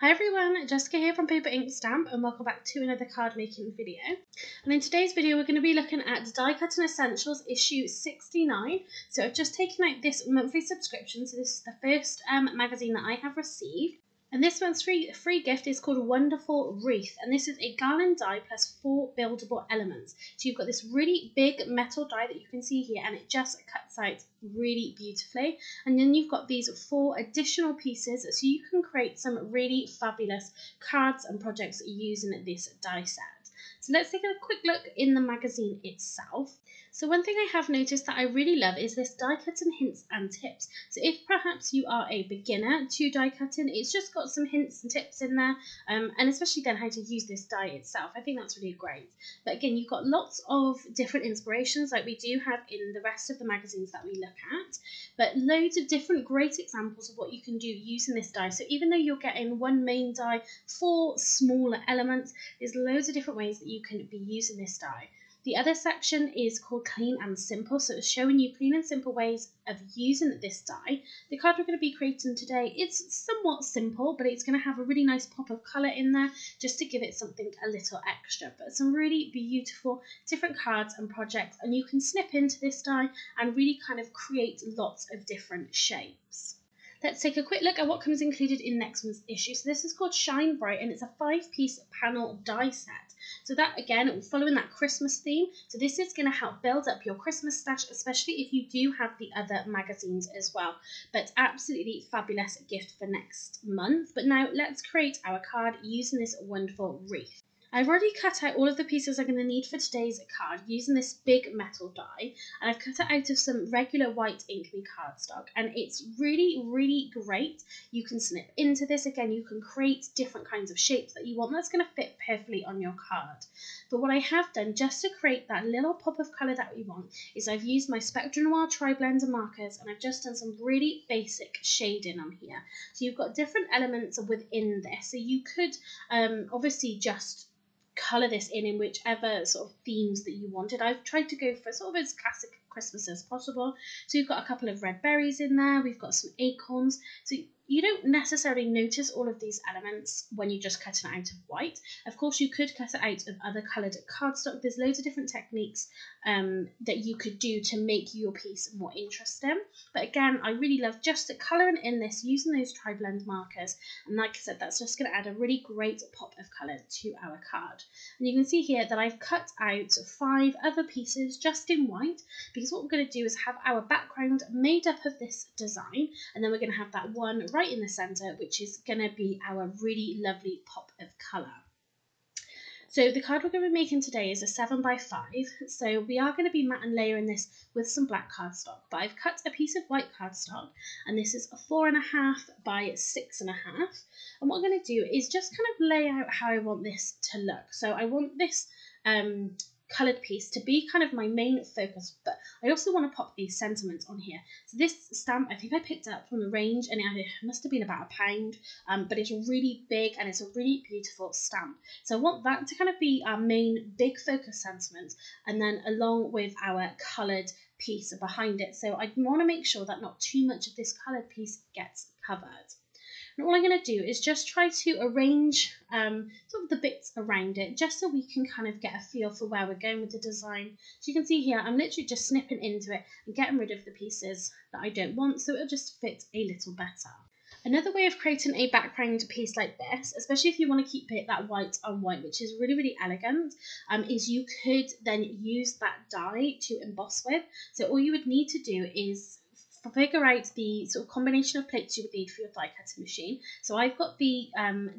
Hi everyone, Jessica here from Paper Ink Stamp and welcome back to another card making video. And in today's video we're going to be looking at Die Cutting Essentials issue 69. So I've just taken out this monthly subscription, so this is the first magazine that I have received. And this month's free gift is called Wonderful Wreath, and this is a garland die plus 4 buildable elements. So you've got this really big metal die that you can see here, and it just cuts out really beautifully. And then you've got these 4 additional pieces, so you can create some really fabulous cards and projects using this die set. So let's take a quick look in the magazine itself. So one thing I have noticed that I really love is this die cutting hints and tips. So if perhaps you are a beginner to die cutting, it's just got some hints and tips in there, and especially then how to use this die itself. I think that's really great. But again, you've got lots of different inspirations like we do have in the rest of the magazines that we look at, but loads of different great examples of what you can do using this die. So even though you're getting one main die, 4 smaller elements, there's loads of different ways that you can be using this die. The other section is called Clean and Simple, so it's showing you clean and simple ways of using this die. The card we're going to be creating today, it's somewhat simple, but it's going to have a really nice pop of colour in there just to give it something a little extra. But some really beautiful different cards and projects, and you can snip into this die and really kind of create lots of different shapes. Let's take a quick look at what comes included in next month's issue. So this is called Shine Bright, and it's a 5-piece panel die set. So that, again, following that Christmas theme. So this is going to help build up your Christmas stash, especially if you do have the other magazines as well. But absolutely fabulous gift for next month. But now let's create our card using this wonderful wreath. I've already cut out all of the pieces I'm going to need for today's card using this big metal die, and I've cut it out of some regular white ink cardstock, and it's really great. You can snip into this. Again, you can create different kinds of shapes that you want that's going to fit perfectly on your card. But what I have done just to create that little pop of colour that we want is I've used my Spectrum Noir Tri-Blender markers, and I've just done some really basic shading on here. So you've got different elements within this, so you could obviously just colour this in whichever sort of themes that you wanted. I've tried to go for sort of as classic Christmas as possible. So you've got a couple of red berries in there, we've got some acorns. So you don't necessarily notice all of these elements when you just cut it out of white. Of course, you could cut it out of other coloured cardstock. There's loads of different techniques that you could do to make your piece more interesting. But again, I really love just colouring in this using those tri-blend markers. And like I said, that's just going to add a really great pop of colour to our card. And you can see here that I've cut out 5 other pieces just in white, because what we're going to do is have our background made up of this design, and then we're going to have that one right in the centre, which is going to be our really lovely pop of colour. So the card we're going to be making today is a 7x5, so we are going to be matte and layering this with some black cardstock, but I've cut a piece of white cardstock, and this is a 4.5 by 6.5, and what I'm going to do is just kind of lay out how I want this to look. So I want this coloured piece to be kind of my main focus, but I also want to pop a sentiment on here. So this stamp I think I picked up from the range, and it must have been about £1, but it's really big and it's a really beautiful stamp. So I want that to kind of be our main big focus sentiment, and then along with our coloured piece behind it. So I want to make sure that not too much of this coloured piece gets covered. And all I'm going to do is just try to arrange sort of the bits around it, just so we can kind of get a feel for where we're going with the design. So you can see here, I'm literally just snipping into it and getting rid of the pieces that I don't want, so it'll just fit a little better. Another way of creating a background piece like this, especially if you want to keep it that white on white, which is really elegant, is you could then use that die to emboss with. So all you would need to do is figure out the sort of combination of plates you would need for your die cutting machine. So I've got the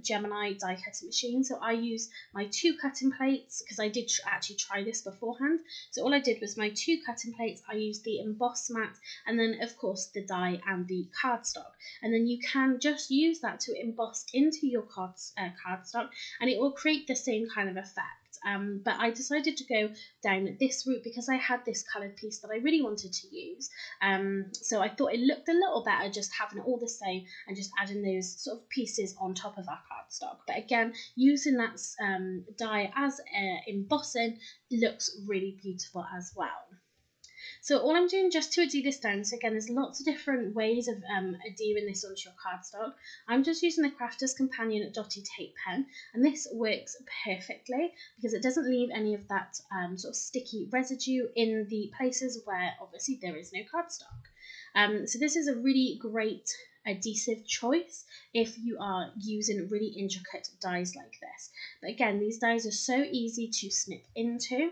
Gemini die cutting machine, so I use my 2 cutting plates because I did actually try this beforehand. So all I did was my 2 cutting plates, I used the emboss mat, and then of course the die and the cardstock, and then you can just use that to emboss into your cardstock, and it will create the same kind of effect. But I decided to go down this route because I had this coloured piece that I really wanted to use. So I thought it looked a little better just having it all the same and just adding those sort of pieces on top of our cardstock. But again, using that die as embossing looks really beautiful as well. So all I'm doing just to adhere this down, so again, there's lots of different ways of adhering this onto your cardstock. I'm just using the Crafter's Companion Dotty Tape pen, and this works perfectly because it doesn't leave any of that sort of sticky residue in the places where obviously there is no cardstock. So this is a really great adhesive choice if you are using really intricate dies like this. But again, these dies are so easy to snip into.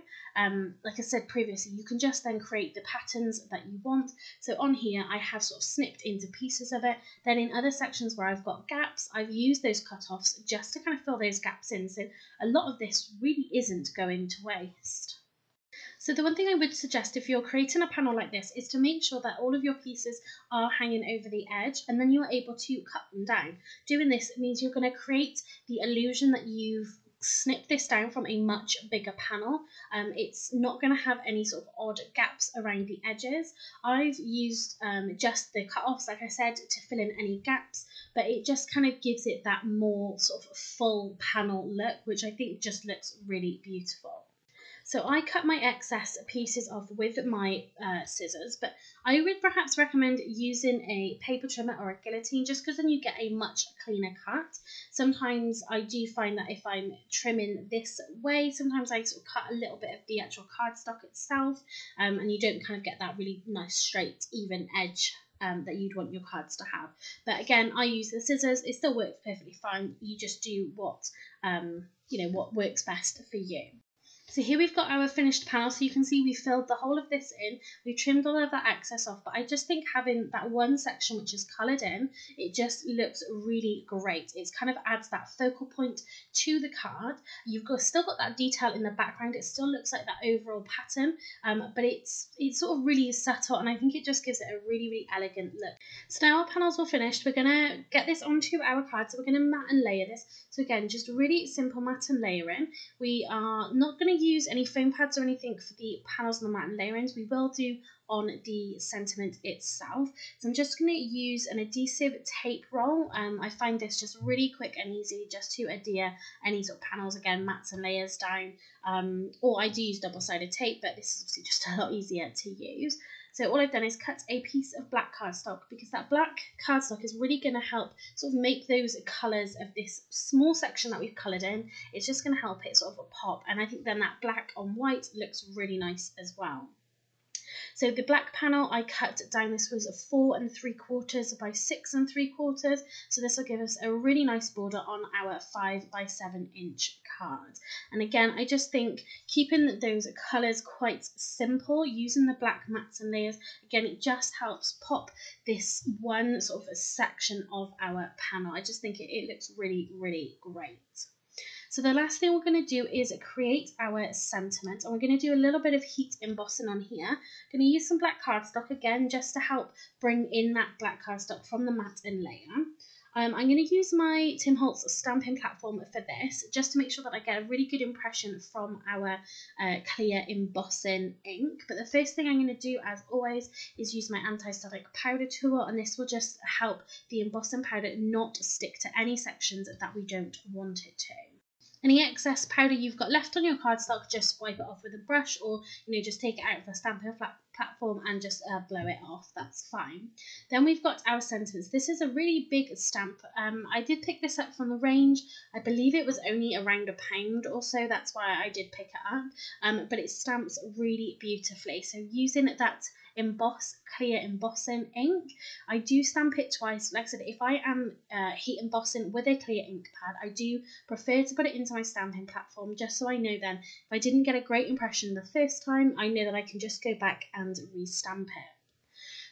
Like I said previously, you can just then create the patterns that you want. So on here, I have sort of snipped into pieces of it. Then in other sections where I've got gaps, I've used those cut-offs just to kind of fill those gaps in. So a lot of this really isn't going to waste. So the one thing I would suggest if you're creating a panel like this is to make sure that all of your pieces are hanging over the edge, and then you're able to cut them down. Doing this means you're going to create the illusion that you've snipped this down from a much bigger panel. It's not going to have any sort of odd gaps around the edges. I've used just the cut-offs, like I said, to fill in any gaps, but it just kind of gives it that more sort of full panel look, which I think just looks really beautiful. So I cut my excess pieces off with my scissors, but I would perhaps recommend using a paper trimmer or a guillotine just because then you get a much cleaner cut. Sometimes I do find that if I'm trimming this way, sometimes I sort of cut a little bit of the actual cardstock itself, and you don't kind of get that really nice straight even edge that you'd want your cards to have. But again, I use the scissors. It still works perfectly fine. You just do what what works best for you. So here we've got our finished panel, so you can see we filled the whole of this in, we've trimmed all of that excess off, but I just think having that one section which is coloured in, it just looks really great. It kind of adds that focal point to the card. You've still got that detail in the background, it still looks like that overall pattern, but it's sort of really subtle, and I think it just gives it a really, really elegant look. So now our panels are finished, we're going to get this onto our card, so we're going to mat and layer this. So again, just really simple mat and layering. We are not going to use any foam pads or anything for the panels on the mat and layerings. We will do on the sentiment itself. So I'm just going to use an adhesive tape roll. I find this just really quick and easy just to adhere any sort of panels, again, mats and layers down. Or I do use double-sided tape, but this is obviously just a lot easier to use. So all I've done is cut a piece of black cardstock because that black cardstock is really going to help sort of make those colours of this small section that we've coloured in. It's just going to help it sort of pop, and I think then that black on white looks really nice as well. So the black panel I cut down, this was 4 3/4 by 6 3/4, so this will give us a really nice border on our 5 by 7 inch card. And again, I just think keeping those colours quite simple, using the black mats and layers, again, it just helps pop this one sort of section of our panel. I just think it looks really, really great. So the last thing we're going to do is create our sentiment, and we're going to do a little bit of heat embossing on here. I'm going to use some black cardstock again just to help bring in that black cardstock from the mat and layer. I'm going to use my Tim Holtz stamping platform for this, just to make sure that I get a really good impression from our clear embossing ink. But the first thing I'm going to do, as always, is use my anti-static powder tool, and this will just help the embossing powder not stick to any sections that we don't want it to. Any excess powder you've got left on your cardstock, just wipe it off with a brush, or just take it out of the stamping platform and just blow it off. That's fine. Then we've got our sentiments. This is a really big stamp. I did pick this up from the range. I believe it was only around £1 or so. That's why I did pick it up. But it stamps really beautifully. So using that clear embossing ink, I do stamp it twice. Like I said, if I am heat embossing with a clear ink pad, I do prefer to put it into my stamping platform, just so I know then if I didn't get a great impression the first time, I know that I can just go back and re-stamp it.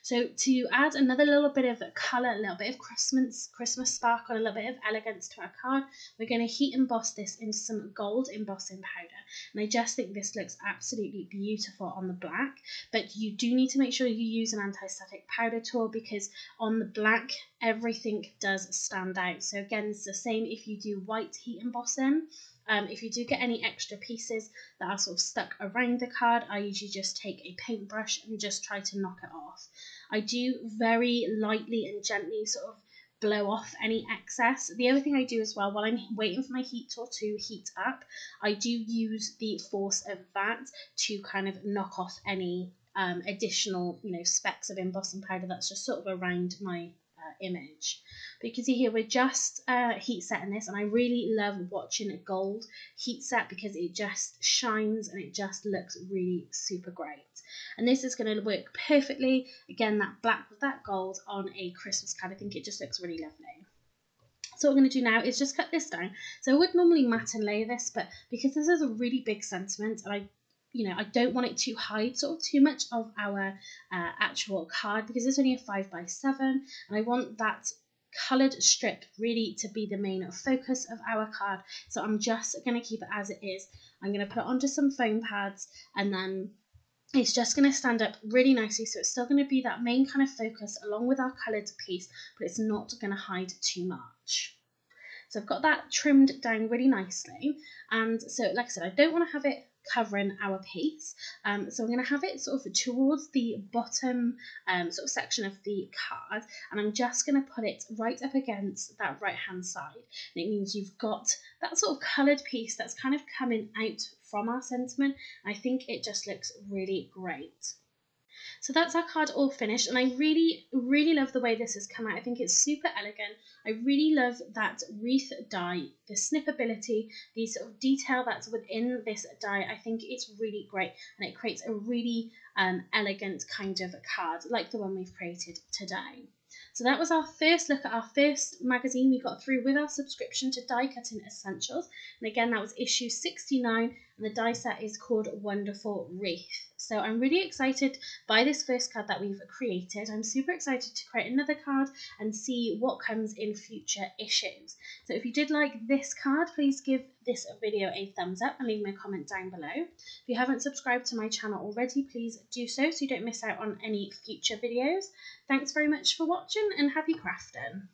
So to add another little bit of colour, a little bit of Christmas sparkle, a little bit of elegance to our card, we're going to heat emboss this into some gold embossing powder. And I just think this looks absolutely beautiful on the black, but you do need to make sure you use an anti-static powder tool, because on the black everything does stand out. So again, it's the same if you do white heat embossing. If you do get any extra pieces that are sort of stuck around the card, I usually just take a paintbrush and just try to knock it off. I do very lightly and gently sort of blow off any excess. The other thing I do as well, while I'm waiting for my heat tool to heat up, I do use the force of that to kind of knock off any additional, specks of embossing powder that's just sort of around my image. But you can see here we're just heat setting this, and I really love watching a gold heat set because it just shines and it just looks really super great. And this is going to work perfectly, again, that black with that gold on a Christmas card. I think it just looks really lovely. So what we're going to do now is just cut this down. So I would normally matte and layer this, but because this is a really big sentiment, and I don't want it to hide sort of too much of our actual card, because it's only a 5x7, and I want that coloured strip really to be the main focus of our card. So I'm just going to keep it as it is. I'm going to put it onto some foam pads, and then it's just going to stand up really nicely, so it's still going to be that main kind of focus along with our coloured piece, but it's not going to hide too much. So I've got that trimmed down really nicely, and so like I said, I don't want to have it covering our piece, so I'm going to have it sort of towards the bottom sort of section of the card, and I'm just going to put it right up against that right hand side, and it means you've got that sort of coloured piece that's kind of coming out from our sentiment. I think it just looks really great. So that's our card all finished, and I really, really love the way this has come out. I think it's super elegant. I really love that Wreath die, the snippability, the sort of detail that's within this die. I think it's really great, and it creates a really elegant kind of card like the one we've created today. So that was our first look at our first magazine we got through with our subscription to Die Cutting Essentials. And again, that was issue 69, and the die set is called Wonderful Wreath. So I'm really excited by this first card that we've created. I'm super excited to create another card and see what comes in future issues. So if you did like this card, please give this video a thumbs up and leave me a comment down below. If you haven't subscribed to my channel already, please do so you don't miss out on any future videos. Thanks very much for watching, and happy crafting.